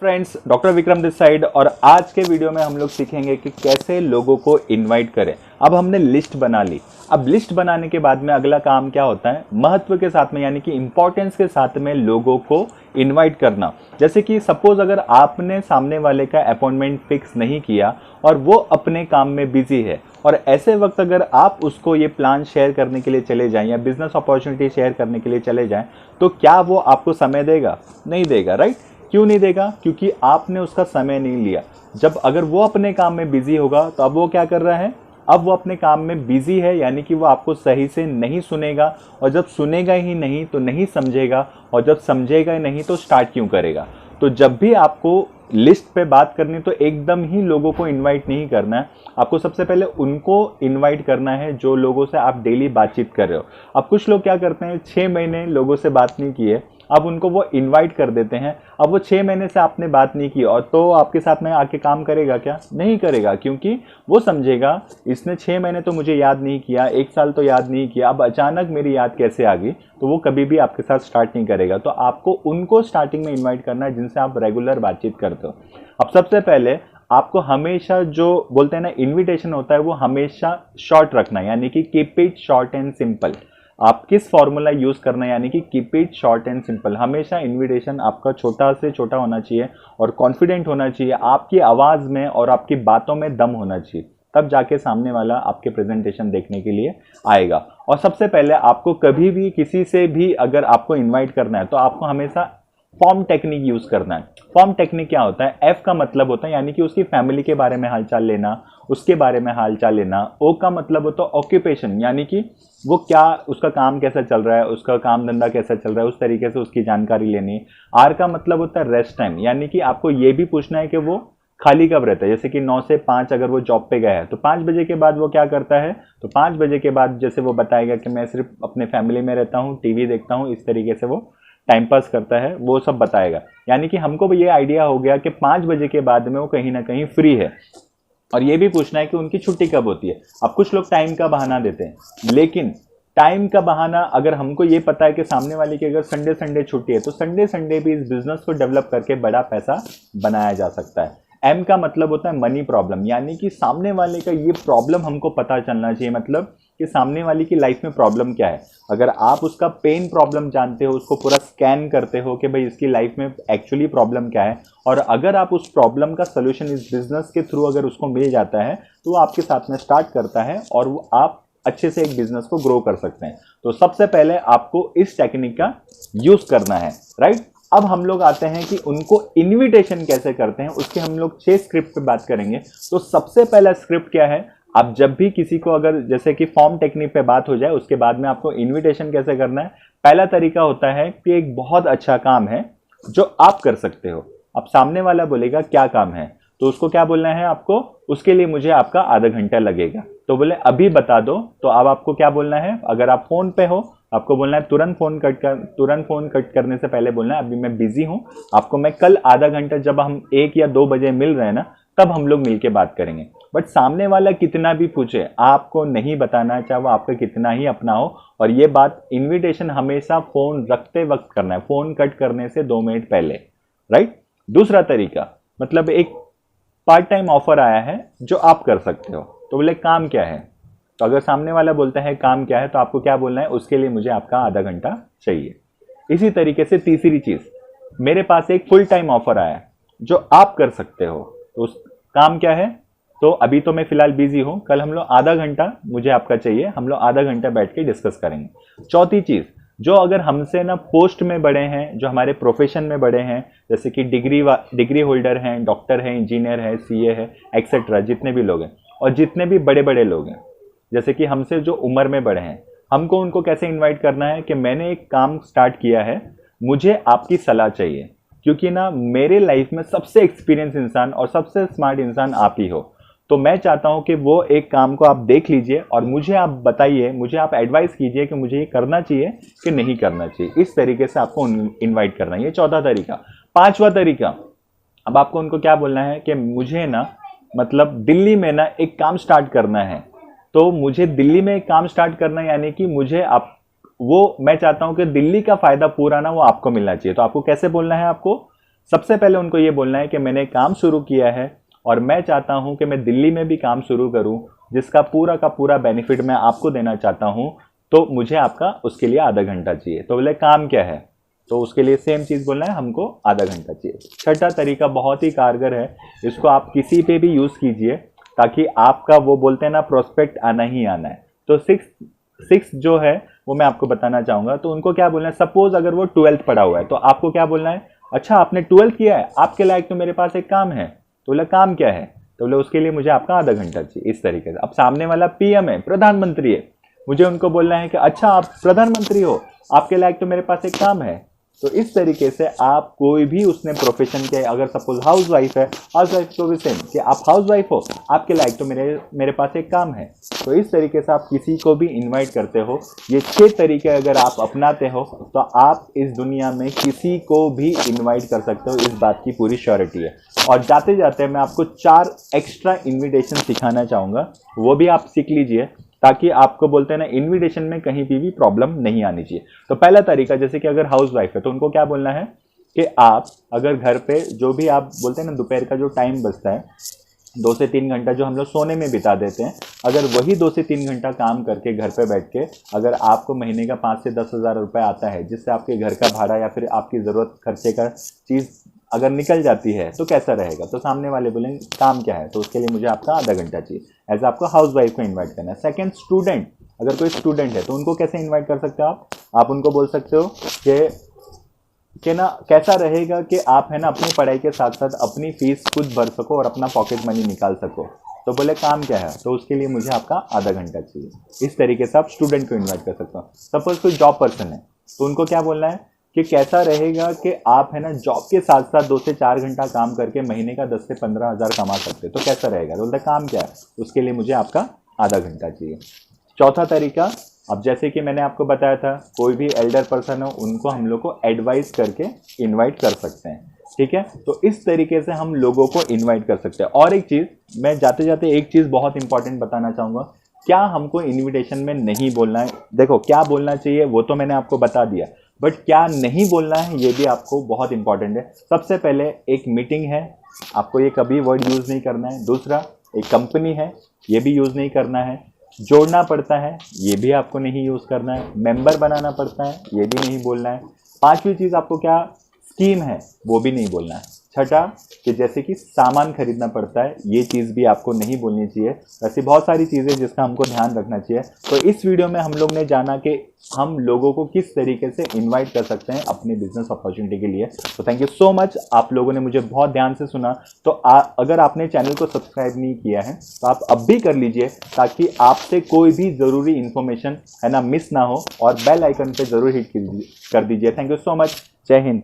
Friends, doctor Vikram this side और आज के वीडियो में हम लोग सीखेंगे कि कैसे लोगों को इनवाइट करें। अब हमने लिस्ट बना ली। अब लिस्ट बनाने के बाद में अगला काम क्या होता है, महत्व के साथ में यानी कि इंपॉर्टेंस के साथ में लोगों को इनवाइट करना। जैसे कि सपोज अगर आपने सामने वाले का अपॉइंटमेंट फिक्स नहीं किया और वो अपने काम में बिजी है और ऐसे वक्त अगर आप उसको ये प्लान शेयर करने के लिए चले जाएं या बिजनेस अपॉर्चुनिटी शेयर करने के लिए चले जाएं, तो क्या वो आपको समय देगा? नहीं देगा, राइट? क्यों नहीं देगा? क्योंकि आपने उसका समय नहीं लिया। जब अगर वो अपने काम में बिजी होगा तो अब वो क्या कर रहा है, अब वो अपने काम में बिजी है, यानी कि वो आपको सही से नहीं सुनेगा और जब सुनेगा ही नहीं तो नहीं समझेगा और जब समझेगा ही नहीं तो स्टार्ट क्यों करेगा। तो जब भी आपको लिस्ट पे बात करनी तो एकदम ही लोगों को इनवाइट नहीं करना है। आपको सबसे पहले उनको इनवाइट करना है जो लोगों से आप डेली बातचीत कर रहे हो। अब कुछ लोग क्या करते हैं, 6 महीने लोगों से बात नहीं किए, अब उनको वो इनवाइट कर देते हैं। अब वो 6 महीने से आपने बात नहीं की और तो आपके साथ में आके काम करेगा क्या? नहीं करेगा, क्योंकि वो समझेगा इसने 6 महीने तो मुझे याद नहीं किया, 1 साल तो याद नहीं किया, अब अचानक मेरी याद कैसे आ गई, तो वो कभी भी आपके साथ स्टार्ट नहीं करेगा। तो आपको उनको स्टार्टिंग में इन्वाइट करना है जिनसे आप रेगुलर बातचीत करते हो। अब सबसे पहले आपको हमेशा जो बोलते हैं ना इन्विटेशन होता है वो हमेशा शॉर्ट रखना है, यानी कि keep it short and simple. आप किस फॉर्मूला यूज करना है, यानी कि keep it short and simple. हमेशा इनविटेशन आपका छोटा से छोटा होना चाहिए और कॉन्फिडेंट होना चाहिए, आपकी आवाज में और आपकी बातों में दम होना चाहिए, तब जाके सामने वाला आपके प्रेजेंटेशन देखने के लिए आएगा। और सबसे पहले आपको कभी भी किसी से भी अगर आपको इन्वाइट करना है तो आपको हमेशा फॉर्म टेक्निक यूज करना है। फॉर्म टेक्निक क्या होता है? एफ का मतलब होता है यानी कि उसकी फैमिली के बारे में हालचाल लेना, उसके बारे में हालचाल लेना। ओ का मतलब होता है ऑक्यूपेशन, यानी कि वो क्या, उसका काम कैसा चल रहा है, उसका काम धंधा कैसा चल रहा है, उस तरीके से उसकी जानकारी लेनी। आर का मतलब होता है रेस्ट टाइम, यानी कि आपको ये भी पूछना है कि वो खाली कब रहता है। जैसे कि 9 से 5 अगर वो जॉब पे गया है तो 5 बजे के बाद वो क्या करता है, तो 5 बजे के बाद जैसे वो बताएगा कि मैं सिर्फ अपने फैमिली में रहता हूँ, टीवी देखता हूँ, इस तरीके से वो टाइम पास करता है, वो सब बताएगा। यानी कि हमको ये आइडिया हो गया कि 5 बजे के बाद में वो कहीं ना कहीं फ्री है। और ये भी पूछना है कि उनकी छुट्टी कब होती है। अब कुछ लोग टाइम का बहाना देते हैं, लेकिन टाइम का बहाना अगर हमको ये पता है कि सामने वाले की अगर संडे संडे छुट्टी है तो संडे संडे भी इस बिजनेस को डेवलप करके बड़ा पैसा बनाया जा सकता है। एम का मतलब होता है मनी प्रॉब्लम, यानी कि सामने वाले का ये प्रॉब्लम हमको पता चलना चाहिए, मतलब कि सामने वाले की लाइफ में प्रॉब्लम क्या है। अगर आप उसका पेन प्रॉब्लम जानते हो, उसको पूरा स्कैन करते हो कि भाई इसकी लाइफ में एक्चुअली प्रॉब्लम क्या है, और अगर आप उस प्रॉब्लम का सोल्यूशन इस बिजनेस के थ्रू अगर उसको मिल जाता है तो वो आपके साथ में स्टार्ट करता है और वो आप अच्छे से एक बिजनेस को ग्रो कर सकते हैं। तो सबसे पहले आपको इस टेक्निक का यूज करना है, राइट? अब हम लोग आते हैं कि उनको इनविटेशन कैसे करते हैं, उसके हम लोग 6 स्क्रिप्ट पे बात करेंगे। तो सबसे पहला स्क्रिप्ट क्या है, आप जब भी किसी को अगर जैसे कि फॉर्म टेक्निक पे बात हो जाए उसके बाद में आपको इनविटेशन कैसे करना है। पहला तरीका होता है कि एक बहुत अच्छा काम है जो आप कर सकते हो। अब सामने वाला बोलेगा क्या काम है, तो उसको क्या बोलना है आपको, उसके लिए मुझे आपका आधा घंटा लगेगा। तो बोले अभी बता दो, तो अब आपको क्या बोलना है, अगर आप फोन पे हो आपको बोलना है तुरंत फोन कट करने से पहले बोलना है अभी मैं बिजी हूं, आपको मैं कल आधा घंटा जब हम 1 या 2 बजे मिल रहे हैं ना तब हम लोग मिलके बात करेंगे। बट सामने वाला कितना भी पूछे आपको नहीं बताना, चाहे वो आपका कितना ही अपना हो। और ये बात इनविटेशन हमेशा फोन रखते वक्त करना है, फोन कट करने से 2 मिनट पहले, राइट? दूसरा तरीका, मतलब एक पार्ट टाइम ऑफर आया है जो आप कर सकते हो, तो बोले काम क्या है। तो अगर सामने वाला बोलता है काम क्या है तो आपको क्या बोलना है, उसके लिए मुझे आपका आधा घंटा चाहिए। इसी तरीके से तीसरी चीज, मेरे पास एक फुल टाइम ऑफर आया है जो आप कर सकते हो, तो उस काम क्या है, तो अभी तो मैं फिलहाल बिजी हूं, कल हम लोग आधा घंटा मुझे आपका चाहिए, हम लोग आधा घंटा बैठ के डिस्कस करेंगे। चौथी चीज, जो अगर हमसे ना पोस्ट में बड़े हैं, जो हमारे प्रोफेशन में बड़े हैं, जैसे कि डिग्री होल्डर हैं, डॉक्टर हैं, इंजीनियर है, सीए है, एक्सेट्रा, जितने भी लोग हैं, और जितने भी बड़े बड़े लोग हैं जैसे कि हमसे जो उम्र में बड़े हैं, हमको उनको कैसे इनवाइट करना है कि मैंने एक काम स्टार्ट किया है, मुझे आपकी सलाह चाहिए, क्योंकि ना मेरे लाइफ में सबसे एक्सपीरियंस इंसान और सबसे स्मार्ट इंसान आप ही हो। तो मैं चाहता हूं कि वो एक काम को आप देख लीजिए और मुझे आप बताइए, मुझे आप एडवाइस कीजिए कि मुझे ये करना चाहिए कि नहीं करना चाहिए। इस तरीके से आपको इनवाइट करना है। ये चौथा तरीका। पांचवा तरीका, अब आपको उनको क्या बोलना है कि मुझे ना मतलब दिल्ली में ना एक काम स्टार्ट करना है, तो मुझे दिल्ली में एक काम स्टार्ट करना है, यानी कि मुझे आप वो मैं चाहता हूं कि दिल्ली का फायदा पूरा ना वो आपको मिलना चाहिए। तो आपको कैसे बोलना है, आपको सबसे पहले उनको ये बोलना है कि मैंने काम शुरू किया है और मैं चाहता हूं कि मैं दिल्ली में भी काम शुरू करूं, जिसका पूरा का पूरा बेनिफिट मैं आपको देना चाहता हूं, तो मुझे आपका उसके लिए आधा घंटा चाहिए। तो बोले काम क्या है, तो उसके लिए सेम चीज़ बोलना है, हमको आधा घंटा चाहिए। छठा तरीका बहुत ही कारगर है, इसको आप किसी पे भी यूज़ कीजिए ताकि आपका वो बोलते हैं ना प्रोस्पेक्ट आना ही आना है। तो सिक्स जो है वो मैं आपको बताना चाहूँगा। तो उनको क्या बोलना है, सपोज अगर वो 12th पढ़ा हुआ है तो आपको क्या बोलना है, अच्छा आपने 12th किया है, आपके लायक तो मेरे पास एक काम है। तो बोला काम क्या है, तो बोले उसके लिए मुझे आपका आधा घंटा चाहिए। इस तरीके से अब सामने वाला पीएम है, प्रधानमंत्री है, मुझे उनको बोलना है कि अच्छा आप प्रधानमंत्री हो, आपके लायक तो मेरे पास एक काम है। तो इस तरीके से आप कोई भी उसने प्रोफेशन के, अगर सपोज हाउस वाइफ है, हाउस वाइफ को भी सेम कि आप हाउस वाइफ हो, आपके लायक तो मेरे पास एक काम है। तो इस तरीके से आप किसी को भी इनवाइट करते हो। ये 6 तरीके अगर आप अपनाते हो तो आप इस दुनिया में किसी को भी इनवाइट कर सकते हो, इस बात की पूरी श्योरिटी है। और जाते जाते मैं आपको 4 एक्स्ट्रा इन्विटेशन सिखाना चाहूँगा, वो भी आप सीख लीजिए ताकि आपको बोलते हैं ना इनविटेशन में कहीं भी प्रॉब्लम नहीं आनी चाहिए। तो पहला तरीका, जैसे कि अगर हाउस वाइफ है तो उनको क्या बोलना है कि आप अगर घर पे जो भी आप बोलते हैं ना दोपहर का जो टाइम बचता है 2 से 3 घंटा जो हम लोग सोने में बिता देते हैं, अगर वही 2 से 3 घंटा काम करके घर पे बैठ के अगर आपको महीने का 5 से 10 हज़ार रुपये आता है, जिससे आपके घर का भाड़ा या फिर आपकी ज़रूरत खर्चे का चीज़ अगर निकल जाती है, तो कैसा रहेगा। तो सामने वाले बोलेंगे काम क्या है, तो उसके लिए मुझे आपका आधा घंटा चाहिए। ऐसा आपको हाउस वाइफ को इन्वाइट करना है। सेकंड, स्टूडेंट, अगर कोई स्टूडेंट है तो उनको कैसे इन्वाइट कर सकते हो आप उनको बोल सकते हो कि ना कैसा रहेगा कि आप है ना अपनी पढ़ाई के साथ साथ अपनी फीस खुद भर सको और अपना पॉकेट मनी निकाल सको। तो बोले काम क्या है, तो उसके लिए मुझे आपका आधा घंटा चाहिए। इस तरीके से आप स्टूडेंट को इन्वाइट कर सकते हो। सपोज कोई जॉब पर्सन है तो उनको क्या बोलना है कि कैसा रहेगा कि आप है ना जॉब के साथ साथ 2 से 4 घंटा काम करके महीने का 10 से 15 हज़ार कमा सकते, तो कैसा रहेगा। तो बोलते काम क्या है, उसके लिए मुझे आपका आधा घंटा चाहिए। चौथा तरीका, अब जैसे कि मैंने आपको बताया था, कोई भी एल्डर पर्सन हो उनको हम लोग को एडवाइस करके इनवाइट कर सकते हैं, ठीक है। तो इस तरीके से हम लोगों को इनवाइट कर सकते हैं। और एक चीज़ मैं जाते जाते एक चीज़ बहुत इंपॉर्टेंट बताना चाहूँगा, क्या हमको इन्विटेशन में नहीं बोलना है। देखो क्या बोलना चाहिए वो तो मैंने आपको बता दिया, बट क्या नहीं बोलना है ये भी आपको बहुत इंपॉर्टेंट है। सबसे पहले एक मीटिंग है, आपको ये कभी वर्ड यूज़ नहीं करना है। दूसरा, एक कंपनी है, ये भी यूज़ नहीं करना है। जोड़ना पड़ता है, ये भी आपको नहीं यूज़ करना है। मेंबर बनाना पड़ता है, ये भी नहीं बोलना है। पांचवी चीज़ आपको क्या स्कीम है वो भी नहीं बोलना है। छठा कि जैसे कि सामान खरीदना पड़ता है, ये चीज़ भी आपको नहीं बोलनी चाहिए। ऐसी बहुत सारी चीज़ें जिसका हमको ध्यान रखना चाहिए। तो इस वीडियो में हम लोग ने जाना कि हम लोगों को किस तरीके से इनवाइट कर सकते हैं अपनी बिजनेस अपॉर्चुनिटी के लिए। तो थैंक यू सो मच, आप लोगों ने मुझे बहुत ध्यान से सुना। तो अगर आपने चैनल को सब्सक्राइब नहीं किया है तो आप अब भी कर लीजिए ताकि आपसे कोई भी ज़रूरी इन्फॉर्मेशन है ना मिस ना हो, और बेल आइकन पर ज़रूर हिट कर दीजिए। थैंक यू सो मच, जय हिंद।